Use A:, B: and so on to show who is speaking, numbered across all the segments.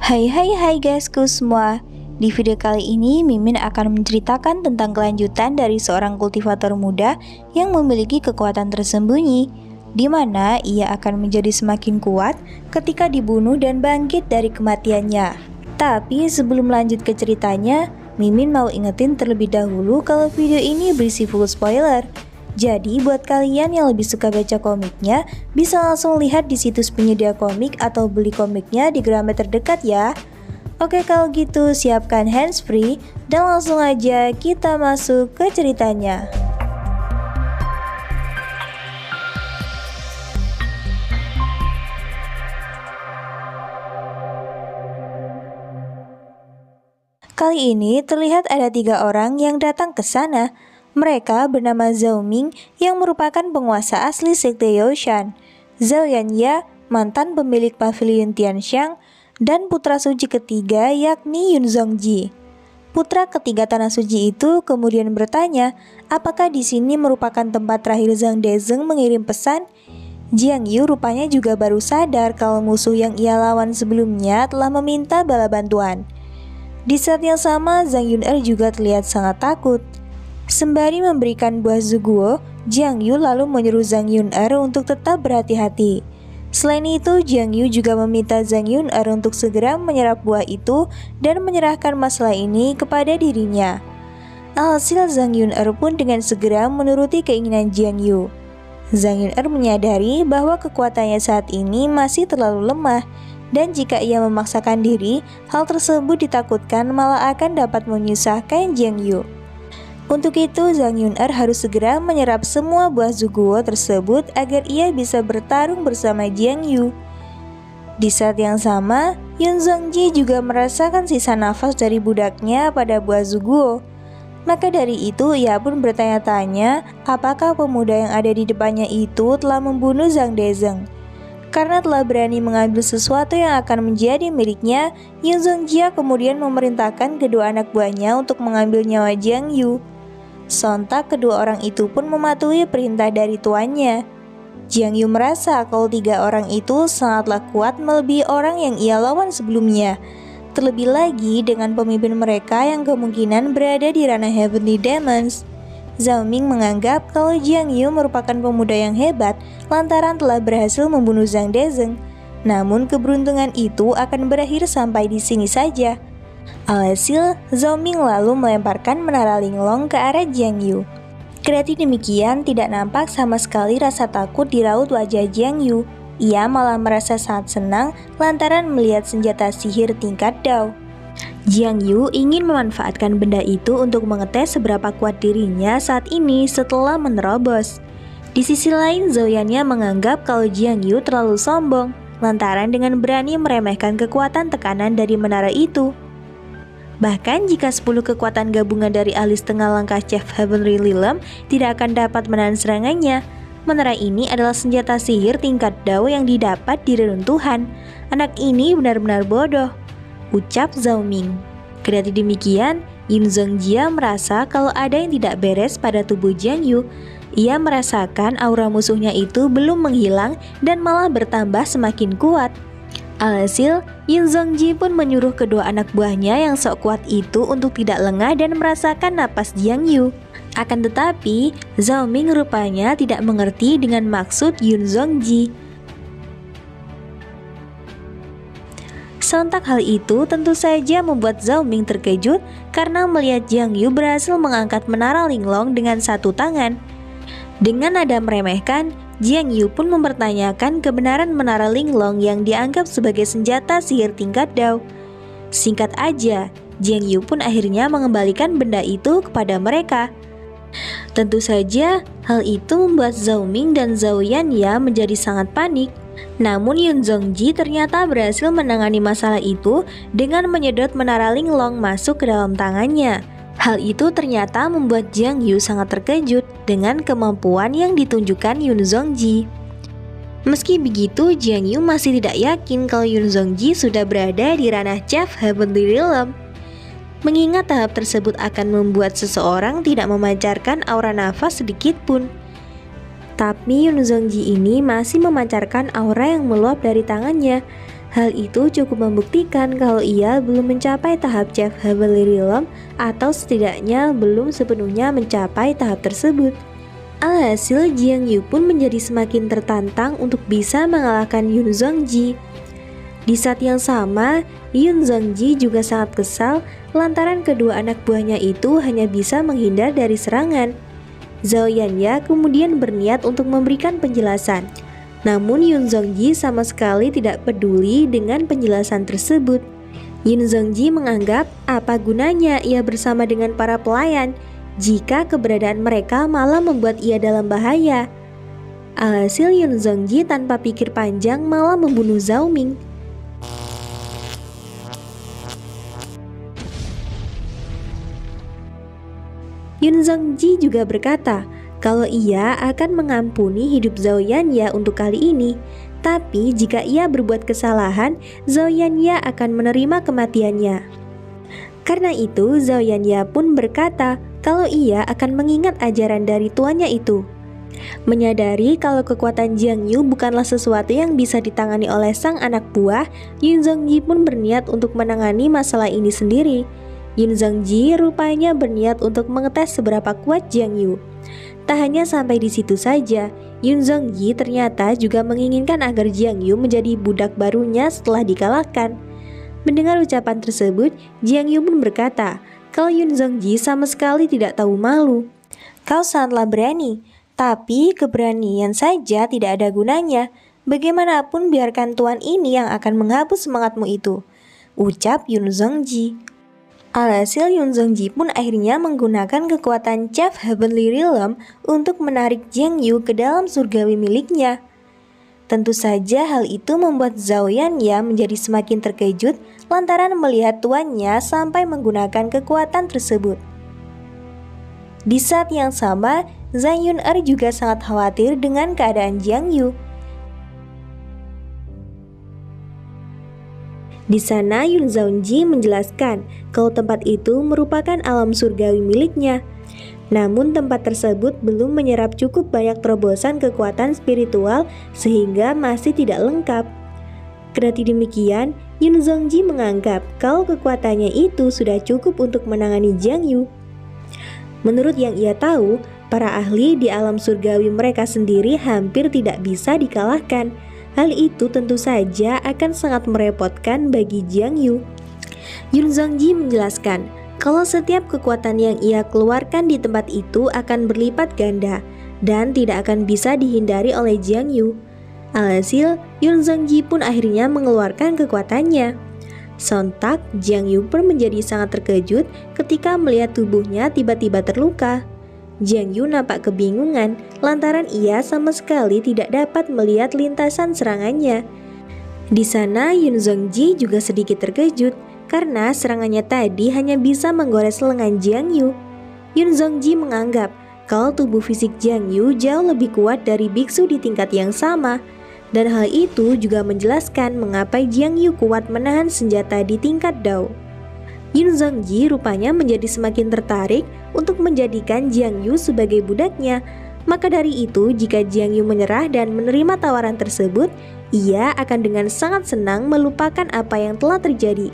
A: Hai guysku semua. Di video kali ini Mimin akan menceritakan tentang kelanjutan dari seorang kultivator muda yang memiliki kekuatan tersembunyi, di mana ia akan menjadi semakin kuat ketika dibunuh dan bangkit dari kematiannya. Tapi sebelum lanjut ke ceritanya, Mimin mau ingetin terlebih dahulu kalau video ini berisi full spoiler. Jadi buat kalian yang lebih suka baca komiknya, bisa langsung lihat di situs penyedia komik atau beli komiknya di Gramet terdekat ya. Oke, kalau gitu siapkan handsfree dan langsung aja kita masuk ke ceritanya. Kali ini terlihat ada 3 orang yang datang ke sana. Mereka bernama Zhao Ming yang merupakan penguasa asli sekte Yaoshan, Zhao Yanya, mantan pemilik pavilion Tianxiang, dan putra suci ketiga yakni Yun Zongji. Putra ketiga tanah suci itu kemudian bertanya, apakah di sini merupakan tempat terakhir Zhang Dezheng mengirim pesan? Jiang Yu rupanya juga baru sadar kalau musuh yang ia lawan sebelumnya telah meminta bala bantuan. Di saat yang sama, Zhang Yun'er juga terlihat sangat takut. Sembari memberikan buah Zuguo, Jiang Yu lalu menyuruh Zhang Yun'er untuk tetap berhati-hati. Selain itu, Jiang Yu juga meminta Zhang Yun'er untuk segera menyerap buah itu dan menyerahkan masalah ini kepada dirinya. Alhasil Zhang Yun'er pun dengan segera menuruti keinginan Jiang Yu. Zhang Yun'er menyadari bahwa kekuatannya saat ini masih terlalu lemah, dan jika ia memaksakan diri, hal tersebut ditakutkan malah akan dapat menyusahkan Jiang Yu. Untuk itu, Zhang Yun'er harus segera menyerap semua buah Zuguo tersebut agar ia bisa bertarung bersama Jiang Yu. Di saat yang sama, Yun Zongji juga merasakan sisa nafas dari budaknya pada buah Zuguo. Maka dari itu, ia pun bertanya-tanya apakah pemuda yang ada di depannya itu telah membunuh Zhang Dezheng. Karena telah berani mengambil sesuatu yang akan menjadi miliknya, Yun Zongjia kemudian memerintahkan kedua anak buahnya untuk mengambil nyawa Jiang Yu. Sontak kedua orang itu pun mematuhi perintah dari tuannya. Jiang Yu merasa kalau 3 orang itu sangatlah kuat melebihi orang yang ia lawan sebelumnya. Terlebih lagi dengan pemimpin mereka yang kemungkinan berada di ranah Heavenly Demons. Zhao Ming menganggap kalau Jiang Yu merupakan pemuda yang hebat lantaran telah berhasil membunuh Zhang Dezheng. Namun keberuntungan itu akan berakhir sampai di sini saja. Alhasil, Zhao Ming lalu melemparkan menara Linglong ke arah Jiang Yu. Kendati demikian, tidak nampak sama sekali rasa takut di raut wajah Jiang Yu. Ia malah merasa sangat senang lantaran melihat senjata sihir tingkat Dao. Jiang Yu ingin memanfaatkan benda itu untuk mengetes seberapa kuat dirinya saat ini setelah menerobos. Di sisi lain, Zhao Yanya menganggap kalau Jiang Yu terlalu sombong lantaran dengan berani meremehkan kekuatan tekanan dari menara itu. Bahkan jika 10 kekuatan gabungan dari ahli setengah langkah Chef Heavenly Realm tidak akan dapat menahan serangannya. Menara ini adalah senjata sihir tingkat Dao yang didapat di reruntuhan. Anak ini benar-benar bodoh, ucap Zhao Ming. Kendati demikian, Yun Zongjia merasa kalau ada yang tidak beres pada tubuh Jiang Yu. Ia merasakan aura musuhnya itu belum menghilang dan malah bertambah semakin kuat. Alhasil, Yun Zongji pun menyuruh kedua anak buahnya yang sok kuat itu untuk tidak lengah dan merasakan napas Jiang Yu. Akan tetapi, Zhao Ming rupanya tidak mengerti dengan maksud Yun Zongji. Sontak hal itu tentu saja membuat Zhao Ming terkejut karena melihat Jiang Yu berhasil mengangkat menara Linglong dengan satu tangan. Dengan nada meremehkan, Jiang Yu pun mempertanyakan kebenaran menara Linglong yang dianggap sebagai senjata sihir tingkat Dao. Singkat aja, Jiang Yu pun akhirnya mengembalikan benda itu kepada mereka. Tentu saja, hal itu membuat Zhao Ming dan Zhao Yanya menjadi sangat panik. Namun Yun Zongji ternyata berhasil menangani masalah itu dengan menyedot menara Linglong masuk ke dalam tangannya. Hal itu ternyata membuat Jiang Yu sangat terkejut dengan kemampuan yang ditunjukkan Yun Zongji. Meski begitu, Jiang Yu masih tidak yakin kalau Yun Zongji sudah berada di ranah Chef Heavenly Realm. Mengingat tahap tersebut akan membuat seseorang tidak memancarkan aura nafas sedikit pun. Tapi Yun Zongji ini masih memancarkan aura yang meluap dari tangannya. Hal itu cukup membuktikan kalau ia belum mencapai tahap Chef Heavenly Realm atau setidaknya belum sepenuhnya mencapai tahap tersebut. Alhasil Jiang Yu pun menjadi semakin tertantang untuk bisa mengalahkan Yun Zhongji. Di saat yang sama, Yun Zhongji juga sangat kesal lantaran kedua anak buahnya itu hanya bisa menghindar dari serangan. Zhao Yanya kemudian berniat untuk memberikan penjelasan. Namun Yun Zhongji sama sekali tidak peduli dengan penjelasan tersebut. Yun Zhongji menganggap apa gunanya ia bersama dengan para pelayan jika keberadaan mereka malah membuat ia dalam bahaya. Alhasil Yun Zhongji tanpa pikir panjang malah membunuh Zhao Ming. Yun Zhongji juga berkata kalau ia akan mengampuni hidup Zhao Yanya untuk kali ini. Tapi jika ia berbuat kesalahan, Zhao Yanya akan menerima kematiannya. Karena itu, Zhao Yanya pun berkata kalau ia akan mengingat ajaran dari tuannya itu. Menyadari kalau kekuatan Jiang Yu bukanlah sesuatu yang bisa ditangani oleh sang anak buah, Yun Zhongji pun berniat untuk menangani masalah ini sendiri. Yun Zhongji rupanya berniat untuk mengetes seberapa kuat Jiang Yu. Tak hanya sampai di situ saja, Yun Zhongji ternyata juga menginginkan agar Jiang Yu menjadi budak barunya setelah dikalahkan. Mendengar ucapan tersebut, Jiang Yu pun berkata kalau Yun Zhongji sama sekali tidak tahu malu. Kau sangatlah berani, tapi keberanian saja tidak ada gunanya. Bagaimanapun biarkan tuan ini yang akan menghapus semangatmu itu, ucap Yun Zhongji. Alhasil Yun Zhongji pun akhirnya menggunakan kekuatan Chef Heavenly Realm untuk menarik Jiang Yu ke dalam surgawi miliknya. Tentu saja hal itu membuat Zhao Yanya menjadi semakin terkejut lantaran melihat tuannya sampai menggunakan kekuatan tersebut. Di saat yang sama, Zhang Yun'er juga sangat khawatir dengan keadaan Jiang Yu. Di sana Yun Zhongji menjelaskan kalau tempat itu merupakan alam surgawi miliknya. Namun tempat tersebut belum menyerap cukup banyak terobosan kekuatan spiritual sehingga masih tidak lengkap. Kendati demikian, Yun Zhongji menganggap kalau kekuatannya itu sudah cukup untuk menangani Jiang Yu. Menurut yang ia tahu, para ahli di alam surgawi mereka sendiri hampir tidak bisa dikalahkan. Hal itu tentu saja akan sangat merepotkan bagi Jiang Yu. Yun Zhongji menjelaskan kalau setiap kekuatan yang ia keluarkan di tempat itu akan berlipat ganda dan tidak akan bisa dihindari oleh Jiang Yu. Alhasil, Yun Zhongji pun akhirnya mengeluarkan kekuatannya. Sontak, Jiang Yu pun menjadi sangat terkejut ketika melihat tubuhnya tiba-tiba terluka. Jiang Yu nampak kebingungan lantaran ia sama sekali tidak dapat melihat lintasan serangannya. Di sana Yun Zhongji juga sedikit terkejut karena serangannya tadi hanya bisa menggores lengan Jiang Yu. Yun Zhongji menganggap kalau tubuh fisik Jiang Yu jauh lebih kuat dari biksu di tingkat yang sama. Dan hal itu juga menjelaskan mengapa Jiang Yu kuat menahan senjata di tingkat Dao. Yun Zhongji rupanya menjadi semakin tertarik untuk menjadikan Jiang Yu sebagai budaknya. Maka dari itu, jika Jiang Yu menyerah dan menerima tawaran tersebut, ia akan dengan sangat senang melupakan apa yang telah terjadi.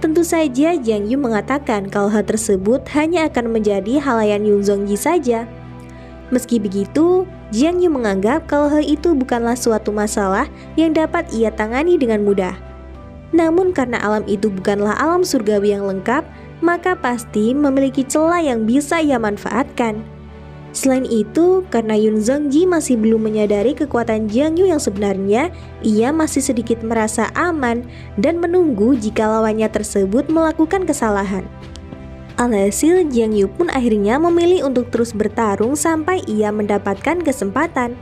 A: Tentu saja Jiang Yu mengatakan kalau hal tersebut hanya akan menjadi halayan Yun Zhongji saja. Meski begitu, Jiang Yu menganggap kalau hal itu bukanlah suatu masalah yang dapat ia tangani dengan mudah. Namun karena alam itu bukanlah alam surgawi yang lengkap, maka pasti memiliki celah yang bisa ia manfaatkan. Selain itu, karena Yun Zhongji masih belum menyadari kekuatan Jiang Yu yang sebenarnya, ia masih sedikit merasa aman dan menunggu jika lawannya tersebut melakukan kesalahan. Alhasil, Jiang Yu pun akhirnya memilih untuk terus bertarung sampai ia mendapatkan kesempatan.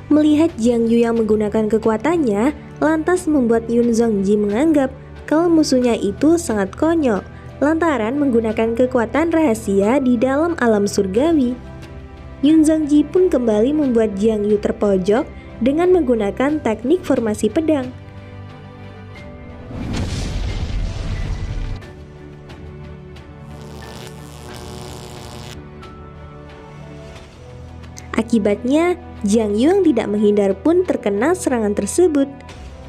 A: Melihat Jiang Yu yang menggunakan kekuatannya, lantas membuat Yun Zhongji menganggap kalau musuhnya itu sangat konyol lantaran menggunakan kekuatan rahasia di dalam alam surgawi. Yun Zhongji pun kembali membuat Jiang Yu terpojok dengan menggunakan teknik formasi pedang. Akibatnya, Jiang Yu yang tidak menghindar pun terkena serangan tersebut.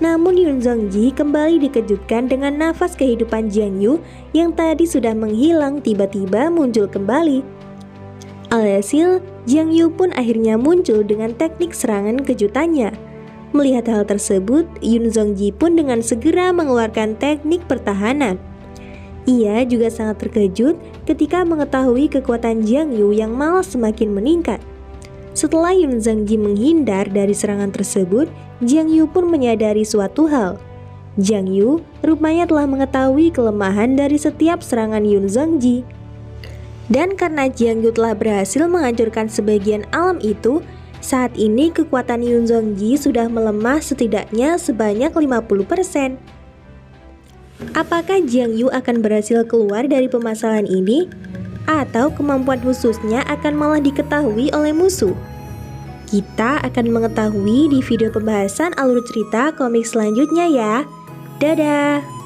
A: Namun Yun Zongji kembali dikejutkan dengan nafas kehidupan Jiang Yu yang tadi sudah menghilang tiba-tiba muncul kembali. Alhasil, Jiang Yu pun akhirnya muncul dengan teknik serangan kejutannya. Melihat hal tersebut, Yun Zongji pun dengan segera mengeluarkan teknik pertahanan. Ia juga sangat terkejut ketika mengetahui kekuatan Jiang Yu yang malah semakin meningkat. Setelah Yun Zongji menghindar dari serangan tersebut, Jiang Yu pun menyadari suatu hal. Jiang Yu rupanya telah mengetahui kelemahan dari setiap serangan Yun Zongji. Dan karena Jiang Yu telah berhasil menghancurkan sebagian alam itu, saat ini kekuatan Yun Zongji sudah melemah setidaknya sebanyak 50%. Apakah Jiang Yu akan berhasil keluar dari permasalahan ini? Atau kemampuan khususnya akan malah diketahui oleh musuh? Kita akan mengetahui di video pembahasan alur cerita komik selanjutnya ya. Dadah!